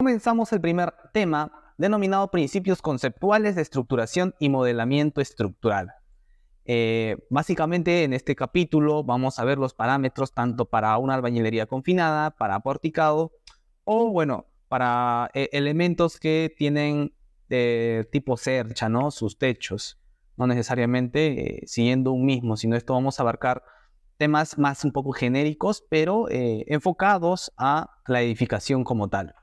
Comenzamos el primer tema, denominado principios conceptuales de estructuración y modelamiento estructural. Básicamente en este capítulo vamos a ver los parámetros tanto para una albañilería confinada, para porticado o bueno, para elementos que tienen tipo cercha, ¿no? Sus techos, no necesariamente siguiendo un mismo, sino esto vamos a abarcar temas más un poco genéricos, pero enfocados a la edificación como tal.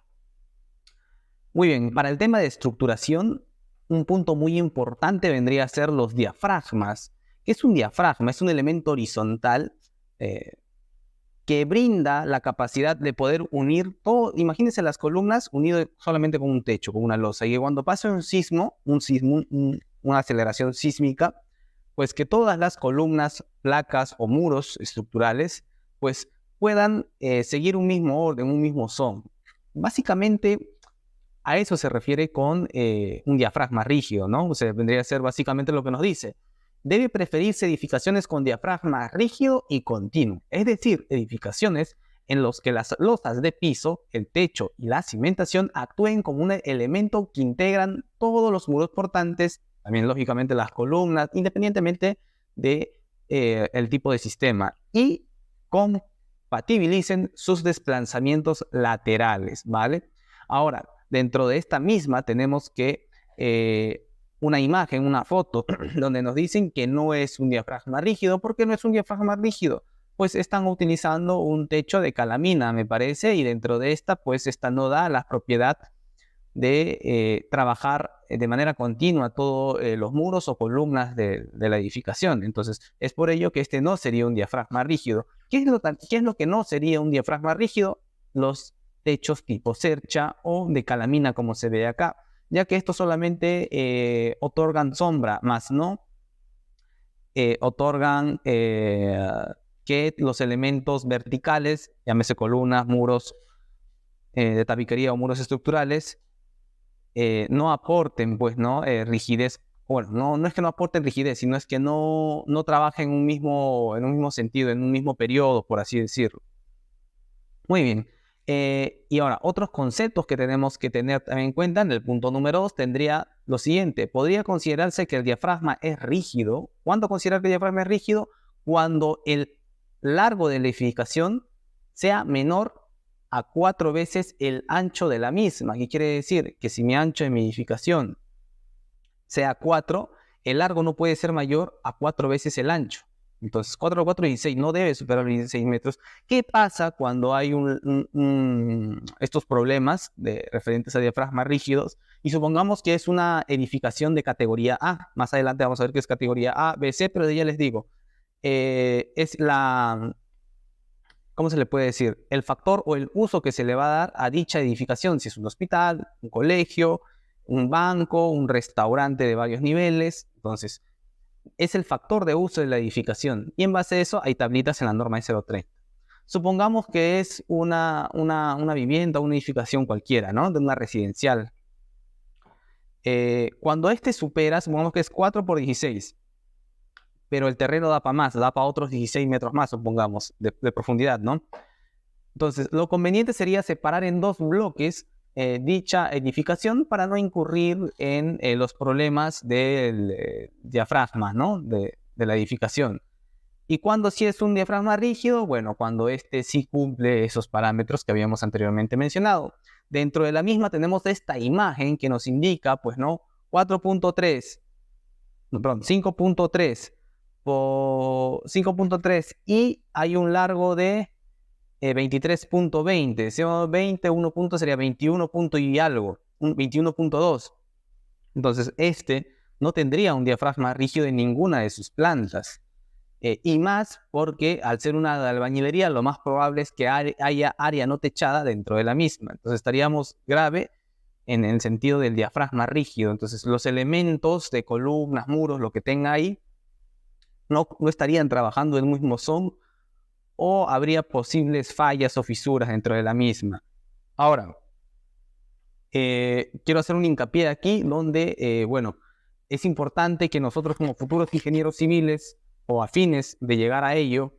Muy bien, para el tema de estructuración, un punto muy importante vendría a ser los diafragmas. ¿Qué es un diafragma? Es un elemento horizontal que brinda la capacidad de poder unir todo. Imagínense las columnas unidas solamente con un techo, con una losa, y cuando pasa un sismo, una aceleración sísmica, pues que todas las columnas, placas o muros estructurales pues puedan seguir un mismo orden, un mismo son. Básicamente a eso se refiere con un diafragma rígido, ¿no? O sea, vendría a ser básicamente lo que nos dice. Debe preferirse edificaciones con diafragma rígido y continuo, es decir, edificaciones en los que las losas de piso, el techo y la cimentación actúen como un elemento que integran todos los muros portantes, también lógicamente las columnas, independientemente de el tipo de sistema, y compatibilicen sus desplazamientos laterales, ¿vale? Ahora, dentro de esta misma tenemos que una imagen, una foto, donde nos dicen que no es un diafragma rígido. ¿Por qué no es un diafragma rígido? Pues están utilizando un techo de calamina, me parece, y dentro de esta, pues esta no da la propiedad de trabajar de manera continua todos los muros o columnas de la edificación. Entonces, es por ello que este no sería un diafragma rígido. ¿Qué es lo que no sería un diafragma rígido? Los techos tipo cercha o de calamina, como se ve acá, ya que estos solamente otorgan sombra, más no otorgan que los elementos verticales, llámese columnas, muros de tabiquería o muros estructurales, no aporten, pues, ¿no? Rigidez. Bueno, no es que no aporten rigidez, sino es que no trabajen en un mismo sentido, en un mismo periodo, por así decirlo. Muy bien. Y ahora, otros conceptos que tenemos que tener también en cuenta en el punto número 2 tendría lo siguiente. Podría considerarse que el diafragma es rígido. ¿Cuándo considerar que el diafragma es rígido? Cuando el largo de la edificación sea menor a 4 veces el ancho de la misma. ¿Qué quiere decir? Que si mi ancho de mi edificación sea 4, el largo no puede ser mayor a 4 veces el ancho. Entonces, 4 por 4 es 16, no debe superar los 16 metros. ¿Qué pasa cuando hay estos problemas referentes a diafragmas rígidos? Y supongamos que es una edificación de categoría A. Más adelante vamos a ver que es categoría A, B, C, pero ya les digo, es la... ¿Cómo se le puede decir? El factor o el uso que se le va a dar a dicha edificación, si es un hospital, un colegio, un banco, un restaurante de varios niveles. Entonces, es el factor de uso de la edificación. Y en base a eso hay tablitas en la norma E03. Supongamos que es una vivienda, una edificación cualquiera, ¿no? De una residencial. Cuando este supera, supongamos que es 4 por 16, pero el terreno da para más, da para otros 16 metros más, supongamos, de profundidad, ¿no? Entonces, lo conveniente sería separar en 2 bloques dicha edificación para no incurrir en los problemas del diafragma, ¿no? de la edificación. ¿Y cuando sí es un diafragma rígido? Bueno, cuando este sí cumple esos parámetros que habíamos anteriormente mencionado. Dentro de la misma tenemos esta imagen que nos indica, pues, ¿no? 4.3, no, perdón, 5.3 por 5.3 y hay un largo de 23.20. Si 20, 1 punto sería 21 punto y algo, 21.2. Entonces, este no tendría un diafragma rígido en ninguna de sus plantas. Y más porque al ser una albañilería, lo más probable es que haya área no techada dentro de la misma. Entonces, estaríamos grave en el sentido del diafragma rígido. Entonces, los elementos de columnas, muros, lo que tenga ahí, no estarían trabajando en el mismo son, o habría posibles fallas o fisuras dentro de la misma. Ahora, quiero hacer un hincapié aquí donde, bueno, es importante que nosotros como futuros ingenieros civiles o afines de llegar a ello,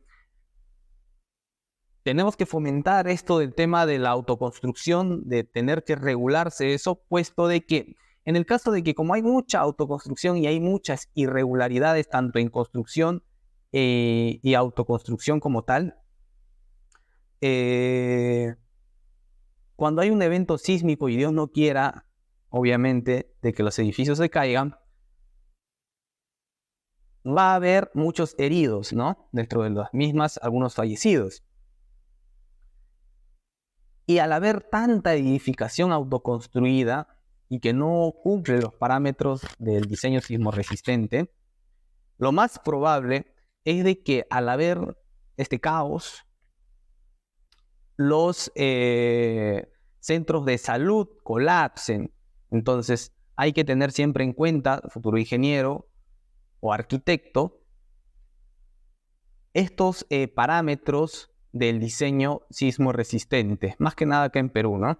tenemos que fomentar esto del tema de la autoconstrucción, de tener que regularse eso, puesto de que en el caso de que como hay mucha autoconstrucción y hay muchas irregularidades tanto en construcción y autoconstrucción como tal, cuando hay un evento sísmico y Dios no quiera, obviamente, de que los edificios se caigan, va a haber muchos heridos, ¿no? Dentro de las mismas, algunos fallecidos. Y al haber tanta edificación autoconstruida y que no cumple los parámetros del diseño sismorresistente, lo más probable es de que al haber este caos, los centros de salud colapsen. Entonces hay que tener siempre en cuenta, futuro ingeniero o arquitecto, estos parámetros del diseño sismo resistente, más que nada acá en Perú, ¿no?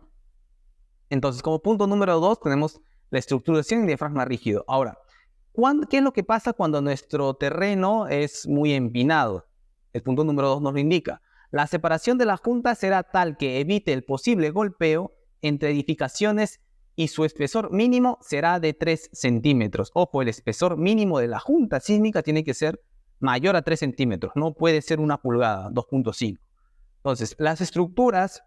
Entonces, como punto número 2, tenemos la estructuración y diafragma rígido. Ahora, ¿qué es lo que pasa cuando nuestro terreno es muy empinado? El punto número 2 nos lo indica. La separación de la junta será tal que evite el posible golpeo entre edificaciones y su espesor mínimo será de 3 centímetros. Ojo, el espesor mínimo de la junta sísmica tiene que ser mayor a 3 centímetros. No puede ser 1 pulgada, 2.5. Entonces, las estructuras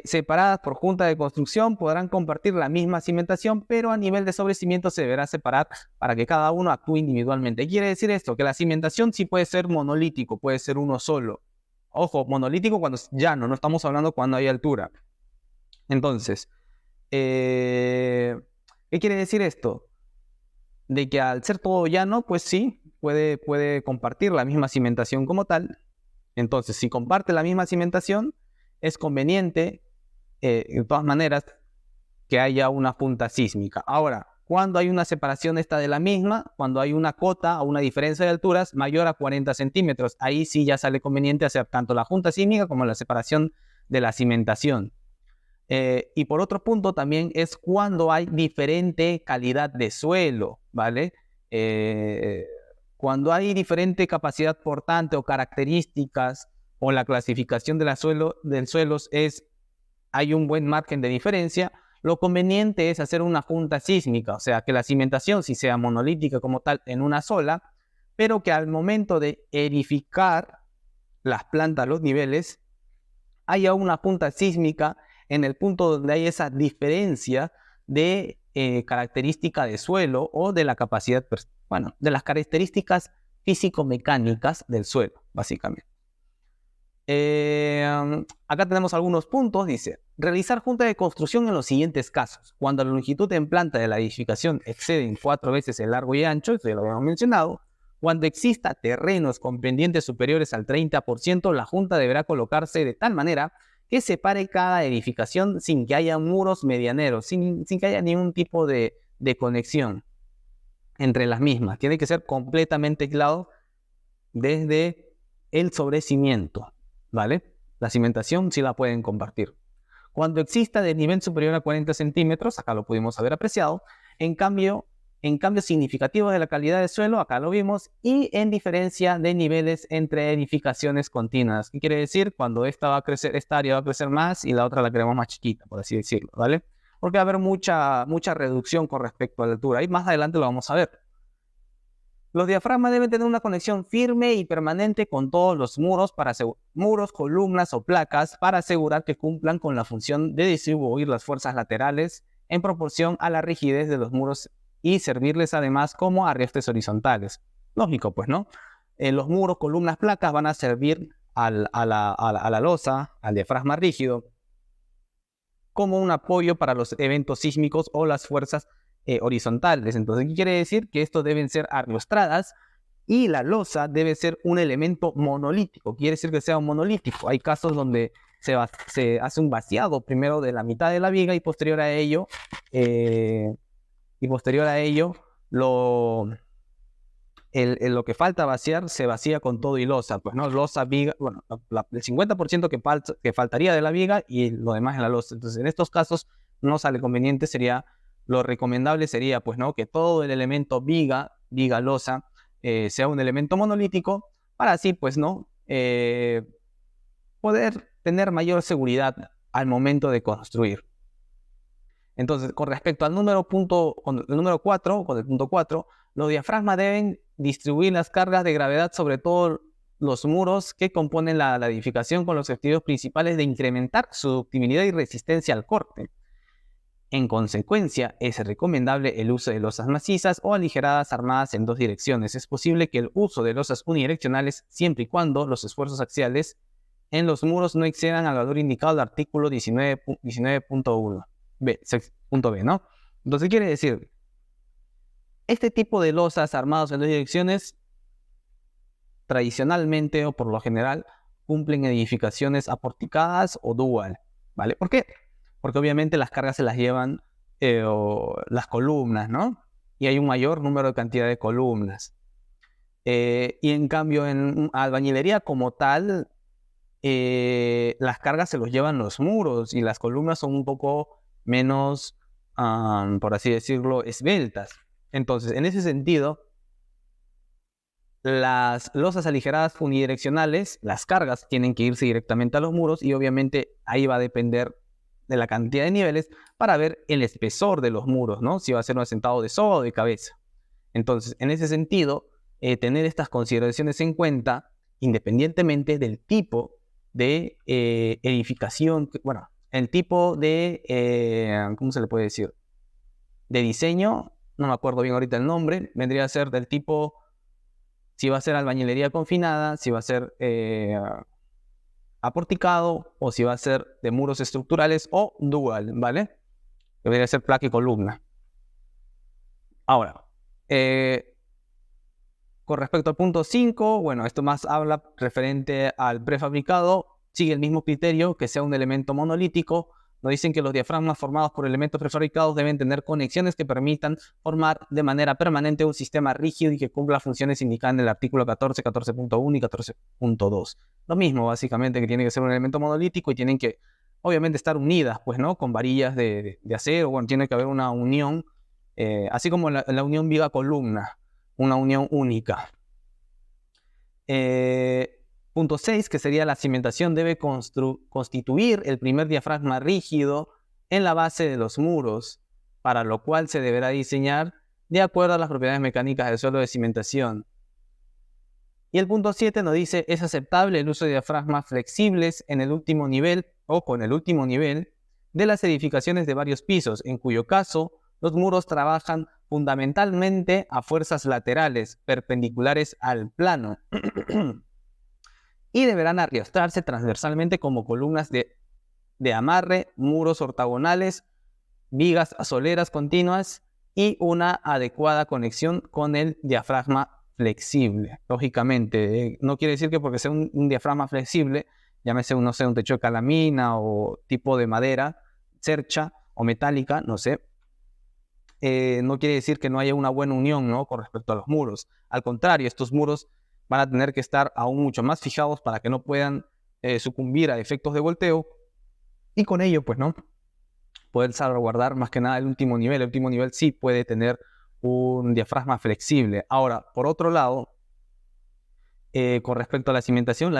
separadas por junta de construcción podrán compartir la misma cimentación, pero a nivel de sobrecimiento se deberá separar para que cada uno actúe individualmente. ¿Qué quiere decir esto? Que la cimentación sí puede ser monolítico, puede ser uno solo. Ojo, monolítico cuando es llano, no estamos hablando cuando hay altura. Entonces, ¿qué quiere decir esto? De que al ser todo llano, pues sí, puede compartir la misma cimentación como tal. Entonces, si comparte la misma cimentación, es conveniente, de todas maneras, que haya una junta sísmica. Ahora, cuando hay una separación esta de la misma, cuando hay una cota o una diferencia de alturas mayor a 40 centímetros, ahí sí ya sale conveniente hacer tanto la junta sísmica como la separación de la cimentación. Y por otro punto también es cuando hay diferente calidad de suelo, ¿vale? Cuando hay diferente capacidad portante o características o la clasificación del suelo hay un buen margen de diferencia, lo conveniente es hacer una junta sísmica, o sea, que la cimentación sí sea monolítica como tal en una sola, pero que al momento de edificar las plantas, los niveles, haya una junta sísmica en el punto donde hay esa diferencia de característica de suelo o de la capacidad, de las características físico-mecánicas del suelo, básicamente. Acá tenemos algunos puntos, dice, realizar junta de construcción en los siguientes casos. Cuando la longitud en planta de la edificación excede 4 veces el largo y ancho, esto ya lo habíamos mencionado. Cuando exista terrenos con pendientes superiores al 30%, la junta deberá colocarse de tal manera que separe cada edificación sin que haya muros medianeros, sin que haya ningún tipo de conexión entre las mismas. Tiene que ser completamente aislado desde el sobrecimiento, ¿vale? La cimentación sí la pueden compartir. Cuando exista desnivel superior a 40 centímetros, acá lo pudimos haber apreciado, en cambio significativo de la calidad del suelo, acá lo vimos, y en diferencia de niveles entre edificaciones continuas. ¿Qué quiere decir? Cuando esta área va a crecer más y la otra la queremos más chiquita, por así decirlo, ¿vale? Porque va a haber mucha reducción con respecto a la altura, y más adelante lo vamos a ver. Los diafragmas deben tener una conexión firme y permanente con todos los muros, columnas o placas para asegurar que cumplan con la función de distribuir las fuerzas laterales en proporción a la rigidez de los muros y servirles además como arrestes horizontales. Lógico, pues, ¿no? Los muros, columnas, placas van a servir a la losa, al diafragma rígido, como un apoyo para los eventos sísmicos o las fuerzas horizontales. Entonces, ¿qué quiere decir? Que estos deben ser arrostradas y la losa debe ser un elemento monolítico. Quiere decir que sea un monolítico. Hay casos donde se hace un vaciado primero de la mitad de la viga y posterior a ello lo que falta vaciar se vacía con todo y losa, pues no, losa, viga, bueno, el 50% que faltaría de la viga y lo demás en la losa. Entonces, en estos casos no sale conveniente, lo recomendable sería, pues no, que todo el elemento viga, losa, sea un elemento monolítico, para así, pues no, poder tener mayor seguridad al momento de construir. Entonces, con respecto al número 4, con el punto 4, los diafragmas deben distribuir las cargas de gravedad sobre todos los muros que componen la edificación, con los objetivos principales de incrementar su ductibilidad y resistencia al corte. En consecuencia, es recomendable el uso de losas macizas o aligeradas armadas en dos direcciones. Es posible que el uso de losas unidireccionales, siempre y cuando los esfuerzos axiales en los muros no excedan al valor indicado del artículo 19.1. Punto B, ¿no? Entonces quiere decir, este tipo de losas armadas en dos direcciones, tradicionalmente o por lo general, cumplen edificaciones aporticadas o dual, ¿vale? ¿Por qué? Porque obviamente las cargas se las llevan las columnas, ¿no? Y hay un mayor número de cantidad de columnas. Y en cambio, en albañilería como tal, las cargas se los llevan los muros y las columnas son un poco menos, por así decirlo, esbeltas. Entonces, en ese sentido, las losas aligeradas unidireccionales, las cargas tienen que irse directamente a los muros y obviamente ahí va a depender de la cantidad de niveles para ver el espesor de los muros, ¿no? Si va a ser un asentado de soga o de cabeza. Entonces, en ese sentido, tener estas consideraciones en cuenta, independientemente del tipo de edificación, bueno, el tipo de, ¿cómo se le puede decir? De diseño, no me acuerdo bien ahorita el nombre, vendría a ser del tipo, si va a ser albañilería confinada, si va a ser aporticado, o si va a ser de muros estructurales o dual, ¿vale? Debería ser placa y columna. Ahora, con respecto al punto 5, bueno, esto más habla referente al prefabricado, sigue el mismo criterio, que sea un elemento monolítico. Nos dicen que los diafragmas formados por elementos prefabricados deben tener conexiones que permitan formar de manera permanente un sistema rígido y que cumpla las funciones indicadas en el artículo 14, 14.1 y 14.2. Lo mismo, básicamente, que tiene que ser un elemento monolítico y tienen que, obviamente, estar unidas, pues, ¿no? Con varillas de acero, bueno, tiene que haber una unión, así como la unión viga-columna, una unión única. Punto 6, que sería la cimentación, debe constituir el primer diafragma rígido en la base de los muros, para lo cual se deberá diseñar de acuerdo a las propiedades mecánicas del suelo de cimentación. Y el punto 7 nos dice, es aceptable el uso de diafragmas flexibles en el último nivel o con el último nivel de las edificaciones de varios pisos, en cuyo caso los muros trabajan fundamentalmente a fuerzas laterales, perpendiculares al plano, y deberán arrastrarse transversalmente como columnas de amarre, muros ortogonales, vigas azoleras continuas y una adecuada conexión con el diafragma flexible. Lógicamente, no quiere decir que porque sea un diafragma flexible, llámese no sé, un techo de calamina o tipo de madera, cercha o metálica, no sé, no quiere decir que no haya una buena unión, ¿no? Con respecto a los muros. Al contrario, estos muros van a tener que estar aún mucho más fijados para que no puedan sucumbir a efectos de volteo y con ello, pues, ¿no? Poder salvaguardar más que nada el último nivel. El último nivel sí puede tener un diafragma flexible. Ahora, por otro lado, con respecto a la cimentación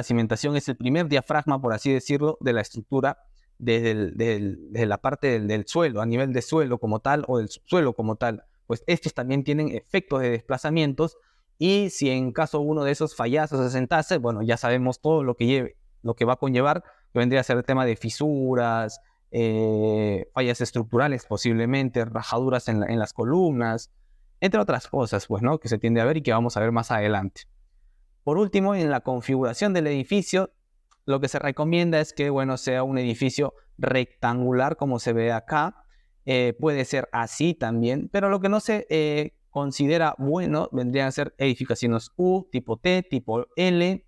es el primer diafragma, por así decirlo, de la estructura desde la parte del suelo, a nivel de suelo como tal o del subsuelo como tal. Pues estos también tienen efectos de desplazamientos y si en caso uno de esos fallase o se asentase, bueno, ya sabemos todo lo que va a conllevar, que vendría a ser el tema de fisuras, fallas estructurales posiblemente, rajaduras en las columnas, entre otras cosas, pues, ¿no? Que se tiende a ver y que vamos a ver más adelante. Por último, en la configuración del edificio, lo que se recomienda es que, bueno, sea un edificio rectangular como se ve acá. Puede ser así también, pero lo que no se considera bueno vendrían a ser edificaciones U, tipo T, tipo L,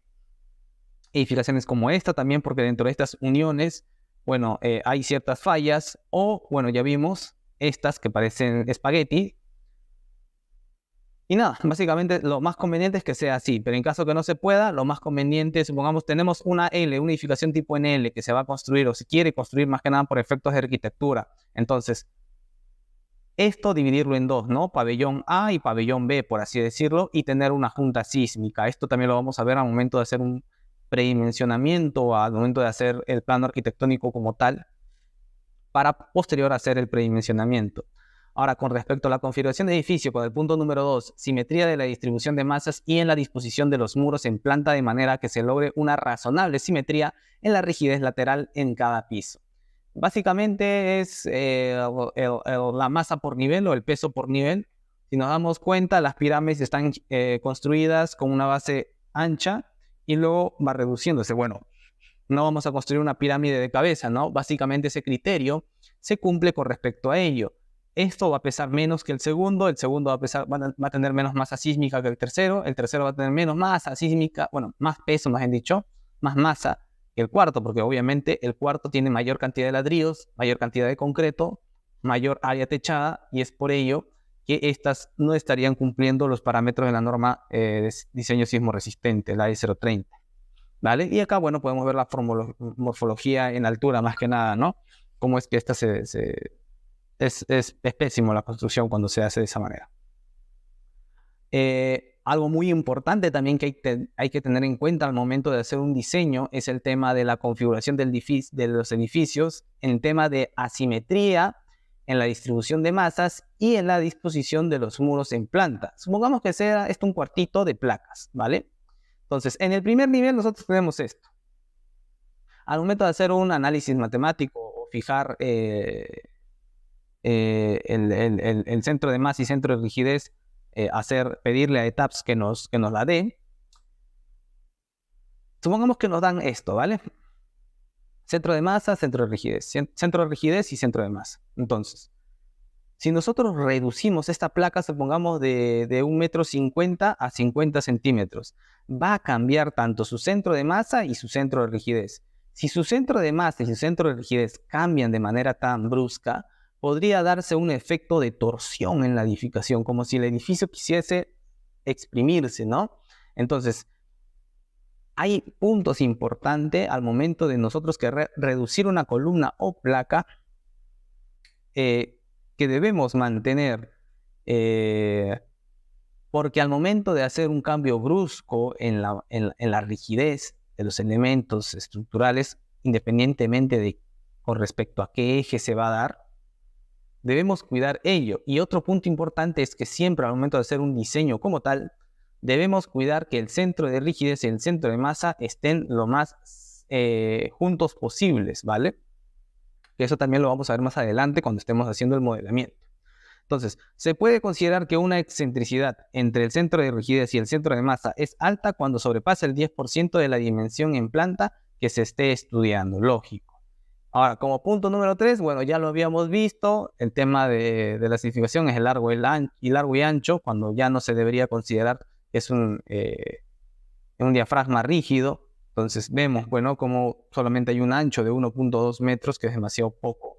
edificaciones como esta también, porque dentro de estas uniones, bueno, hay ciertas fallas, o, bueno, ya vimos estas que parecen espagueti. Y nada, básicamente lo más conveniente es que sea así, pero en caso que no se pueda, lo más conveniente, supongamos, tenemos una L, una edificación tipo NL que se va a construir o se quiere construir más que nada por efectos de arquitectura. Entonces, esto dividirlo en dos, ¿no? Pabellón A y pabellón B, por así decirlo, y tener una junta sísmica. Esto también lo vamos a ver al momento de hacer predimensionamiento al momento de hacer el plano arquitectónico como tal, para posterior hacer el predimensionamiento. Ahora, con respecto a la configuración de edificio, con el punto número 2, simetría de la distribución de masas y en la disposición de los muros en planta de manera que se logre una razonable simetría en la rigidez lateral en cada piso. Básicamente es la masa por nivel o el peso por nivel. Si nos damos cuenta, las pirámides están construidas con una base ancha y luego va reduciéndose. Bueno, no vamos a construir una pirámide de cabeza, ¿no? Básicamente ese criterio se cumple con respecto a ello. Esto va a pesar menos que el segundo va a tener menos masa sísmica que el tercero va a tener menos masa sísmica, bueno, más peso, más bien dicho, más masa que el cuarto, porque obviamente el cuarto tiene mayor cantidad de ladrillos, mayor cantidad de concreto, mayor área techada, y es por ello que estas no estarían cumpliendo los parámetros de la norma de diseño sismo resistente, la E030. ¿Vale? Y acá, bueno, podemos ver la morfología en altura, más que nada, ¿no? Cómo es que esta es pésimo la construcción cuando se hace de esa manera. Algo muy importante también que hay que tener en cuenta al momento de hacer un diseño es el tema de la configuración de los edificios, en tema de asimetría en la distribución de masas y en la disposición de los muros en planta. Supongamos que sea esto un cuartito de placas, ¿vale? Entonces, en el primer nivel nosotros tenemos esto. Al momento de hacer un análisis matemático o fijar el centro de masa y centro de rigidez, pedirle a ETABS que nos la dé. Supongamos que nos dan esto, ¿vale? Centro de masa, centro de rigidez. Centro de rigidez y centro de masa. Entonces, si nosotros reducimos esta placa, supongamos de 1,50 m a 50 centímetros, va a cambiar tanto su centro de masa y su centro de rigidez. Si su centro de masa y su centro de rigidez cambian de manera tan brusca, podría darse un efecto de torsión en la edificación, como si el edificio quisiese exprimirse, ¿no? Entonces, hay puntos importantes al momento de nosotros reducir una columna o placa que debemos mantener, porque al momento de hacer un cambio brusco en la rigidez de los elementos estructurales, independientemente de con respecto a qué eje se va a dar, debemos cuidar ello. Y otro punto importante es que siempre al momento de hacer un diseño como tal, debemos cuidar que el centro de rigidez y el centro de masa estén lo más juntos posibles, ¿vale? Que eso también lo vamos a ver más adelante cuando estemos haciendo el modelamiento. Entonces, se puede considerar que una excentricidad entre el centro de rigidez y el centro de masa es alta cuando sobrepasa el 10% de la dimensión en planta que se esté estudiando, lógico. Ahora, como punto número 3, bueno, ya lo habíamos visto, el tema de la significación es el largo y ancho, cuando ya no se debería considerar que es un diafragma rígido. Entonces vemos, bueno, como solamente hay un ancho de 1,2 metros, que es demasiado poco,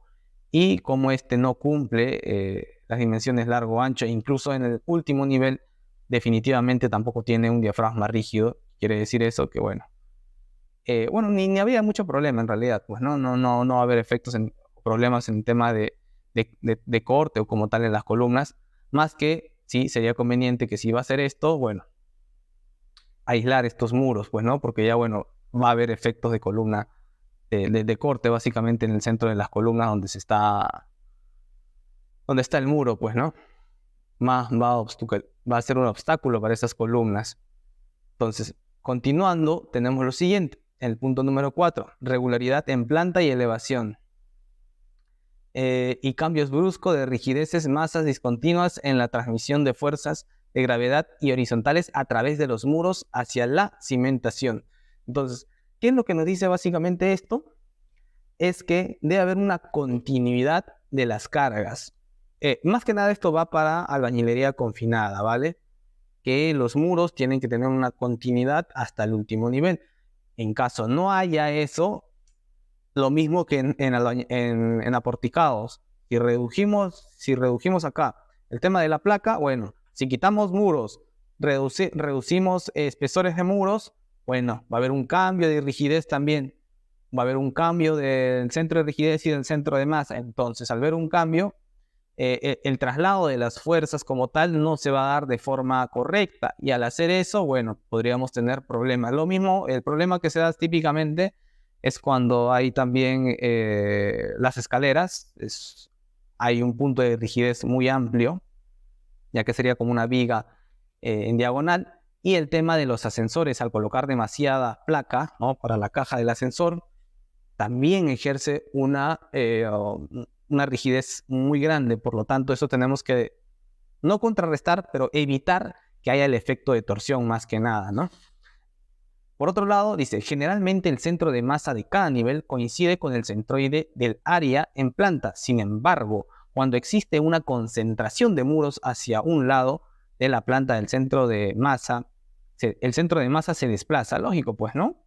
y como este no cumple las dimensiones largo-ancho, incluso en el último nivel definitivamente tampoco tiene un diafragma rígido. Quiere decir eso que, bueno, ni había mucho problema en realidad, pues no va a haber problemas en tema de corte o como tal en las columnas, más que sí sería conveniente que si va a hacer esto, bueno, aislar estos muros, pues, ¿no? Porque ya, bueno, va a haber efectos de columna, de corte básicamente en el centro de las columnas donde está el muro, pues, ¿no? Va a ser un obstáculo para esas columnas. Entonces, continuando, tenemos lo siguiente, el punto número 4, regularidad en planta y elevación. Y cambios bruscos de rigideces, masas discontinuas en la transmisión de fuerzas de gravedad y horizontales a través de los muros hacia la cimentación. Entonces, ¿qué es lo que nos dice básicamente esto? Es que debe haber una continuidad de las cargas. Más que nada esto va para albañilería confinada, ¿vale? Que los muros tienen que tener una continuidad hasta el último nivel. En caso no haya eso, lo mismo que en aporticados. Si redujimos acá el tema de la placa, bueno, si quitamos muros, reducimos espesores de muros, bueno, va a haber un cambio de rigidez también. Va a haber un cambio del centro de rigidez y del centro de masa. Entonces, al ver un cambio, el traslado de las fuerzas como tal no se va a dar de forma correcta. Y al hacer eso, bueno, podríamos tener problemas. Lo mismo, el problema que se da típicamente es cuando hay también las escaleras. Hay un punto de rigidez muy amplio, ya que sería como una viga en diagonal. Y el tema de los ascensores, al colocar demasiada placa, ¿no?, para la caja del ascensor, también ejerce una rigidez muy grande. Por lo tanto, eso tenemos que no contrarrestar, pero evitar que haya el efecto de torsión más que nada, ¿no? Por otro lado, dice, generalmente el centro de masa de cada nivel coincide con el centroide del área en planta. Sin embargo, cuando existe una concentración de muros hacia un lado de la planta del centro de masa, el centro de masa se desplaza. Lógico, pues, ¿no?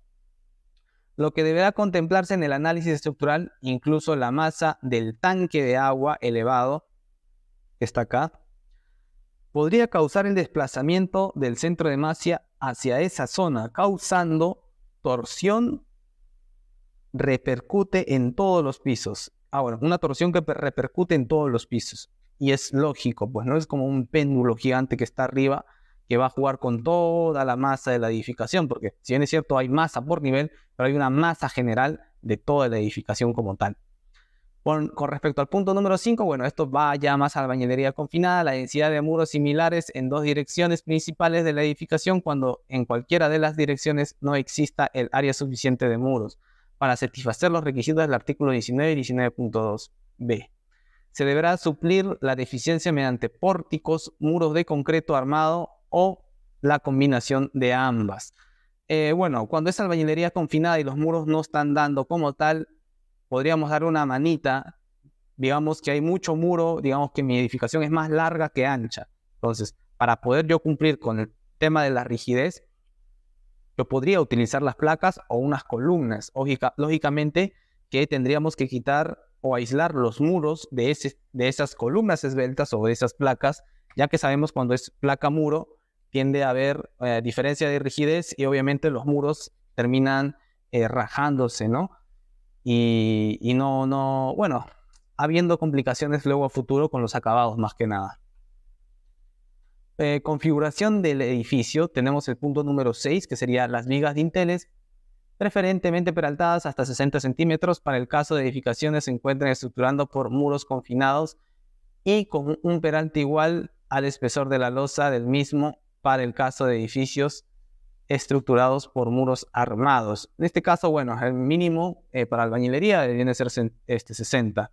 Lo que deberá contemplarse en el análisis estructural, incluso la masa del tanque de agua elevado, que está acá, podría causar el desplazamiento del centro de masa hacia esa zona, causando torsión, repercute en todos los pisos. Bueno, una torsión que repercute en todos los pisos. Y es lógico, pues no es como un péndulo gigante que está arriba, que va a jugar con toda la masa de la edificación, porque si bien es cierto hay masa por nivel, pero hay una masa general de toda la edificación como tal. Con respecto al punto número 5, bueno, esto va ya más a la albañilería confinada, la densidad de muros similares en dos direcciones principales de la edificación cuando en cualquiera de las direcciones no exista el área suficiente de muros para satisfacer los requisitos del artículo 19 y 19.2b. Se deberá suplir la deficiencia mediante pórticos, muros de concreto armado o la combinación de ambas. Bueno, cuando es albañilería confinada y los muros no están dando como tal, podríamos dar una manita. Digamos que hay mucho muro, digamos que mi edificación es más larga que ancha. Entonces, para poder yo cumplir con el tema de la rigidez, yo podría utilizar las placas o unas columnas. Lógicamente que tendríamos que quitar o aislar los muros de esas columnas esbeltas o de esas placas, ya que sabemos cuando es placa-muro tiende a haber diferencia de rigidez y obviamente los muros terminan rajándose, ¿no? Y no, bueno, habiendo complicaciones luego a futuro con los acabados más que nada. Configuración del edificio, tenemos el punto número 6, que sería las vigas dinteles, preferentemente peraltadas hasta 60 centímetros para el caso de edificaciones se encuentren estructurando por muros confinados y con un peralte igual al espesor de la losa del mismo para el caso de edificios estructurados por muros armados. En este caso, bueno, el mínimo para albañilería viene a ser 60.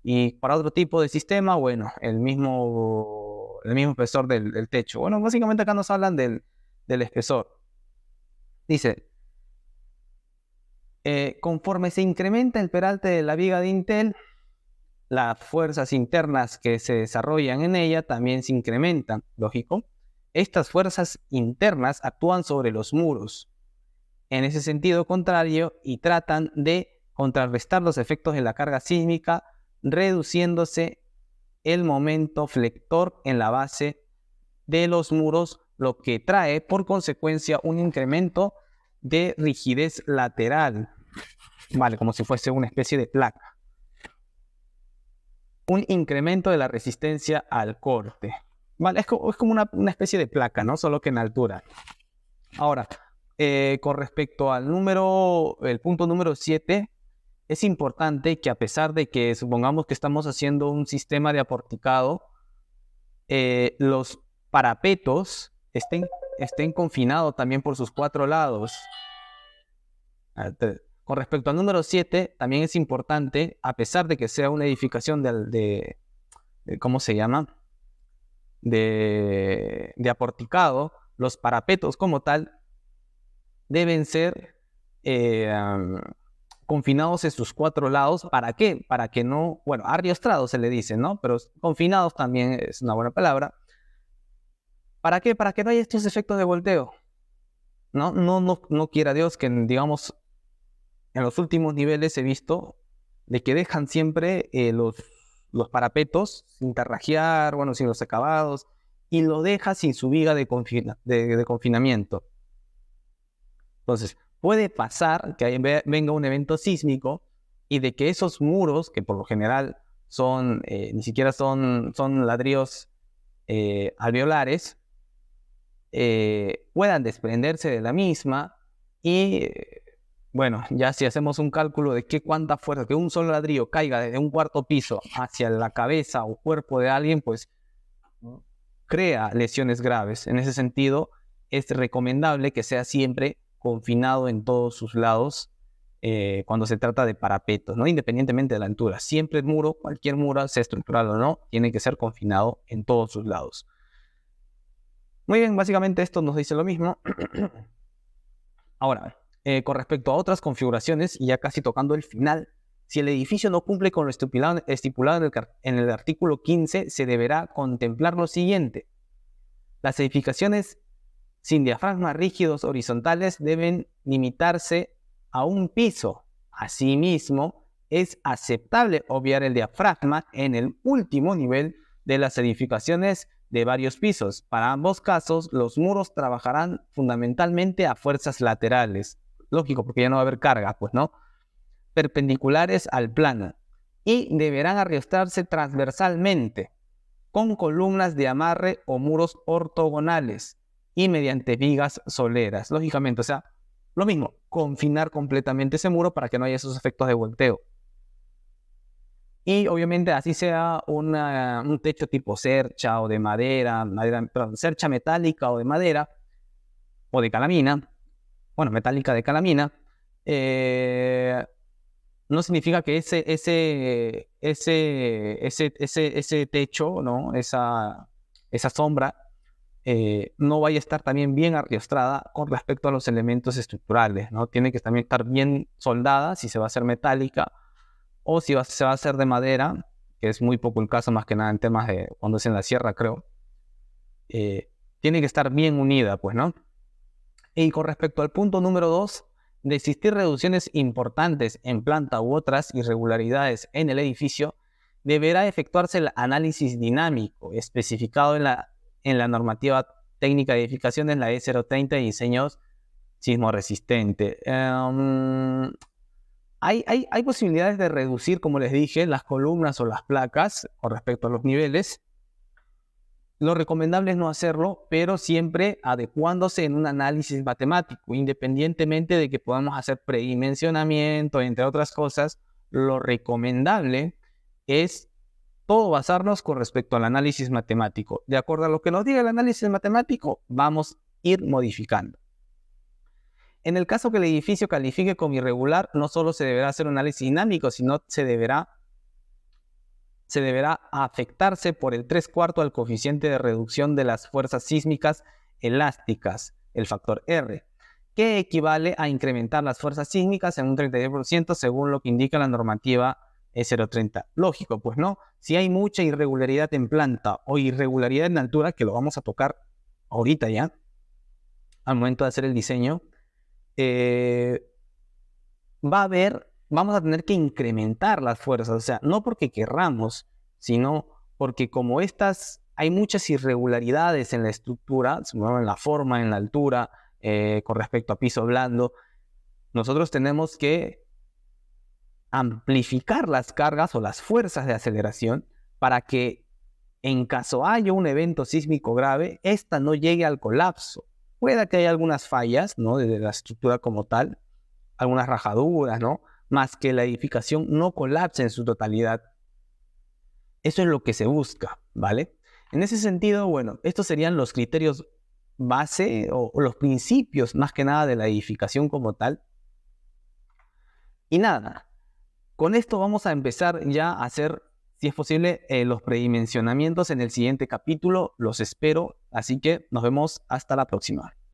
Y para otro tipo de sistema, bueno, el mismo espesor del techo. Bueno, básicamente acá nos hablan del espesor. Dice, conforme se incrementa el peralte de la viga dintel, las fuerzas internas que se desarrollan en ella también se incrementan, lógico. Estas fuerzas internas actúan sobre los muros en ese sentido contrario y tratan de contrarrestar los efectos de la carga sísmica, reduciéndose el momento flector en la base de los muros, lo que trae por consecuencia un incremento de rigidez lateral, vale, como si fuese una especie de placa. Un incremento de la resistencia al corte. Vale, es como una especie de placa, ¿no? Solo que en altura. Ahora, con respecto al punto número 7, es importante que a pesar de que supongamos que estamos haciendo un sistema de aporticado, los parapetos estén confinados también por sus 4 lados. Con respecto al número 7, también es importante, a pesar de que sea una edificación ¿cómo se llama? De aporticado, los parapetos como tal deben ser confinados en sus 4 lados. ¿Para qué? Para que no, bueno, arriostrados se le dice, ¿no? Pero confinados también es una buena palabra. ¿Para qué? Para que no haya estos efectos de volteo. No quiera Dios que, digamos, en los últimos niveles he visto de que dejan siempre los parapetos sin tarrajear, bueno, sin los acabados, y lo deja sin su viga de confinamiento. Entonces, puede pasar que venga un evento sísmico y de que esos muros, que por lo general ni siquiera son ladrillos alveolares, puedan desprenderse de la misma y, bueno, ya si hacemos un cálculo de cuánta fuerza, que un solo ladrillo caiga desde un cuarto piso hacia la cabeza o cuerpo de alguien, pues crea lesiones graves. En ese sentido, es recomendable que sea siempre confinado en todos sus lados cuando se trata de parapetos, ¿no? Independientemente de la altura. Siempre el muro, cualquier muro, sea estructural o no, tiene que ser confinado en todos sus lados. Muy bien, básicamente esto nos dice lo mismo. Ahora, con respecto a otras configuraciones, y ya casi tocando el final, si el edificio no cumple con lo estipulado en el artículo 15, se deberá contemplar lo siguiente. Las edificaciones sin diafragmas rígidos horizontales deben limitarse a un piso. Asimismo, es aceptable obviar el diafragma en el último nivel de las edificaciones de varios pisos. Para ambos casos, los muros trabajarán fundamentalmente a fuerzas laterales. Lógico, porque ya no va a haber carga, pues, ¿no? Perpendiculares al plano. Y deberán arrestarse transversalmente, con columnas de amarre o muros ortogonales y mediante vigas soleras. Lógicamente, o sea, lo mismo, confinar completamente ese muro para que no haya esos efectos de volteo. Y obviamente así sea un techo tipo cercha o de madera, cercha metálica o de madera o de calamina, bueno, metálica de calamina, no significa que ese techo, ¿no? Esa sombra no vaya a estar también bien arriostrada con respecto a los elementos estructurales, ¿no? Tiene que también estar bien soldada si se va a hacer metálica o si se va a hacer de madera, que es muy poco el caso, más que nada en temas de cuando es en la sierra, creo. Tiene que estar bien unida, pues, ¿no? Y con respecto al punto número 2, de existir reducciones importantes en planta u otras irregularidades en el edificio, deberá efectuarse el análisis dinámico especificado en la normativa técnica de edificaciones, la E030 de diseños sismoresistente. Hay posibilidades de reducir, como les dije, las columnas o las placas con respecto a los niveles. Lo recomendable es no hacerlo, pero siempre adecuándose en un análisis matemático, independientemente de que podamos hacer predimensionamiento, entre otras cosas. Lo recomendable es todo basarnos con respecto al análisis matemático. De acuerdo a lo que nos diga el análisis matemático, vamos a ir modificando. En el caso que el edificio califique como irregular, no solo se deberá hacer un análisis dinámico, sino se deberá afectarse por el 3/4 al coeficiente de reducción de las fuerzas sísmicas elásticas, el factor R, que equivale a incrementar las fuerzas sísmicas en un 32% según lo que indica la normativa E030. Lógico, pues no. Si hay mucha irregularidad en planta o irregularidad en altura, que lo vamos a tocar ahorita ya, al momento de hacer el diseño, vamos a tener que incrementar las fuerzas, o sea, no porque querramos, sino porque como hay muchas irregularidades en la estructura, en la forma, en la altura, con respecto a piso blando, nosotros tenemos que amplificar las cargas o las fuerzas de aceleración para que en caso haya un evento sísmico grave, esta no llegue al colapso. Puede que haya algunas fallas, ¿no?, de la estructura como tal, algunas rajaduras, ¿no?, más que la edificación no colapse en su totalidad. Eso es lo que se busca, ¿vale? En ese sentido, bueno, estos serían los criterios base o los principios más que nada de la edificación como tal. Y nada, con esto vamos a empezar ya a hacer, si es posible, los predimensionamientos en el siguiente capítulo. Los espero, así que nos vemos hasta la próxima.